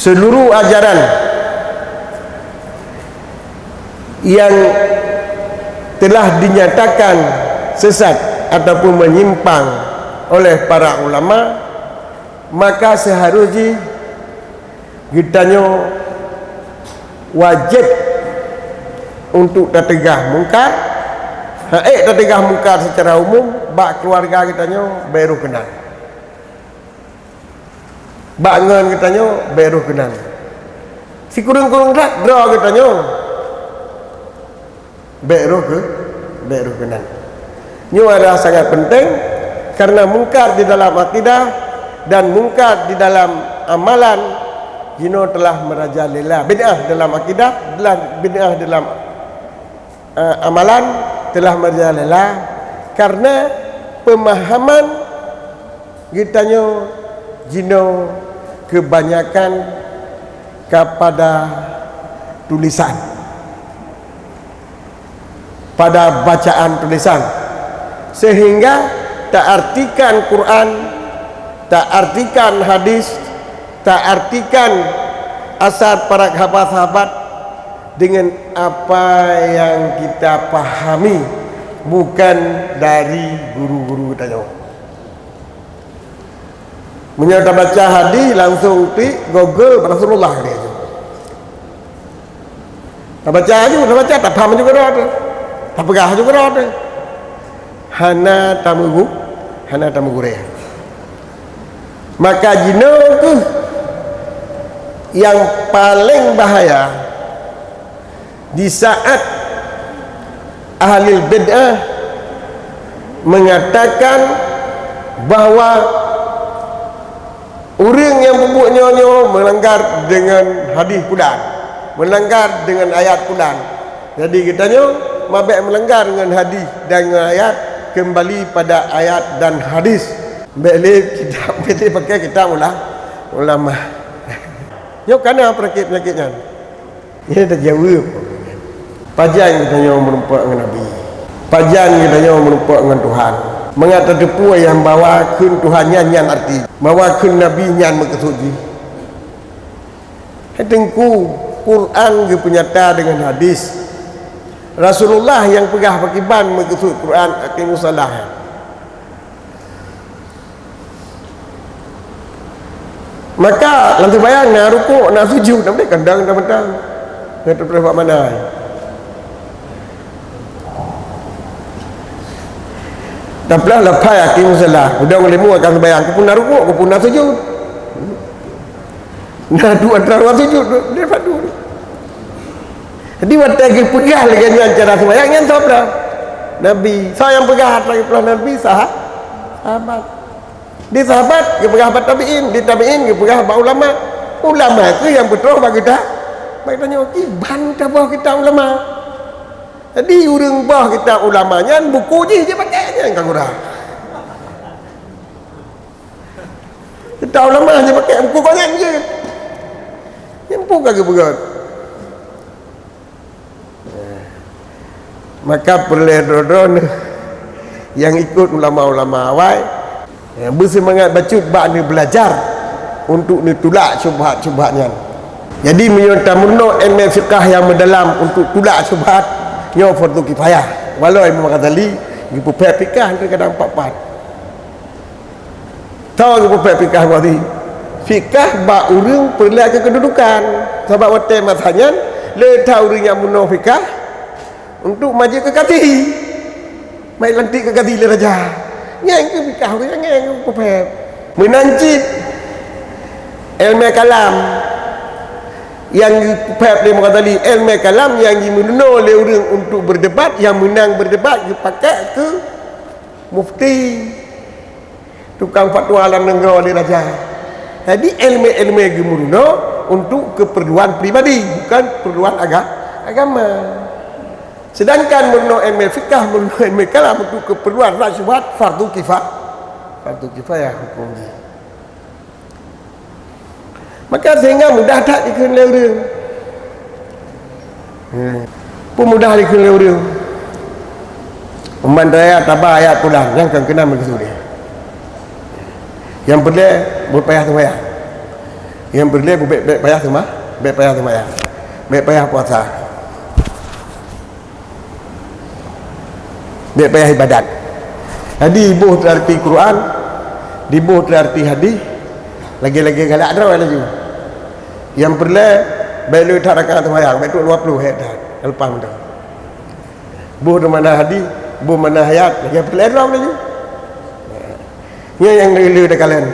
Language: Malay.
seluruh ajaran yang telah dinyatakan sesat ataupun menyimpang oleh para ulama, maka seharusnya kitanya wajib untuk tertegah mungkar. Tertegah mungkar secara umum, bak keluarga kitanya baru kenal, bak ngan kitanya baru kenal, si kurung-kurung rat draw kitanya baru kenal. Ini adalah sangat penting, karena mungkar di dalam akidah dan mungkar di dalam amalan jino telah merajalela. Bid'ah dalam akidah dan bid'ah dalam amalan telah merajalela karena pemahaman kitanya jino kebanyakan kepada tulisan, pada bacaan tulisan, sehingga tak artikan Quran, tak artikan hadis, tak artikan asar para sahabat dengan apa yang kita pahami, bukan dari guru-guru kita. Menyata baca hadis langsung pi Google Rasulullah dia. Tak baca aja, tak baca, tak paham juga ada. Tak pegah juga ada. Hana tamu gureh. Maka jino tu yang paling bahaya di saat ahli bid'ah mengatakan bahawa orang yang membuat nyonya melanggar dengan hadis pulan, melanggar dengan ayat pulan. Jadi kitanya mabek melanggar dengan hadis dan dengan ayat, kembali pada ayat dan hadis. Balik kita pakai kita ulama. Yo kana penyakitnya. Ini tak jawab. Pajan kita nyo merupak dengan Nabi. Pajan kita nyo merupak dengan Tuhan. Mengata depu yang bawa kun Tuhan nyan arti. Bawa kun Nabi nyan maksuji. Hetengku Quran ge penyata dengan hadis. Rasulullah yang pegah pakiban maksud Quran aqimus salah. Maka lantas bayang nak rukuk, nak sujud, nak boleh kandang dah mentang. Nak terperah mana? Tak pernah lepas aqimus salah. Udah boleh mu akan bayang, aku pun nak rukuk, aku pun nak sujud. Nah dua antara sujud dia padu. Jadi waktu kita pegah lagi dengan cara sembahyang yang sabda Nabi. Saya yang pegah lagi pula Nabi sahabat. Di sahabat dia pegah sahabat tabi'in, di tabi'in dia pegah sahabat ulama. Ulama itu yang betul bagi kita. Bagi tanya, bantah bawah kita ulama. Jadi orang bawah kita ulamanya buku je pakainya yang kurang. Kita ulama je pakai buku banyak je. Yang buku kagak begat. Maka perlu yang ikut ulama-ulama awal yang bersemangat baca bab ni belajar untuk ditolak syubhat-syubhatnya. Jadi menyerta murno ilmu fiqh yang mendalam untuk tolak syubhat nyo fardu kifayah. Walau Imam Ghazali di pupek fiqh kadang 4-4. Tahu di pupek fiqh wadi. Fiqh bab urang perlu kedudukan. Sebab waktu masanya le tahu urang yang murno fiqh untuk maju ke kati, mai lantik ke kati le raja. Yang ke fikah yang pupep. Menancit ilmu kalam yang pupep dia mengatakan ilmu kalam yang dimuno oleh orang untuk berdebat, yang menang berdebat dipakai ke mufti, tukang fatwa alam negara oleh raja. Jadi ilmu-ilmu yang dimuno untuk keperluan pribadi, bukan keperluan agama. Sedangkan menurut ilmu fikah, menurut ilmu kalam untuk keperluan syubhat fardu kifayah hukumnya. Maka sehingga mudah tak dikenal orang. Pun mudah dikenal orang. Umat raya tabah ayat pulang yang akan kena begitu dia. Yang boleh berpayah-payah. Yang berlian bek payah semah, bek payah sembahyang, bek payah puasa, bek payah ibadat. Jadi ibuh terarti Quran, dibuh terarti hadis, lagi-lagi galak ada lagi. Yang berlian belu tarakan sembahyang, betul 20 hektar lepas dah. Buh mana hadis, buh mana ayat, lagi berlian lagi. Ini yang dulu dah kalian.